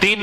3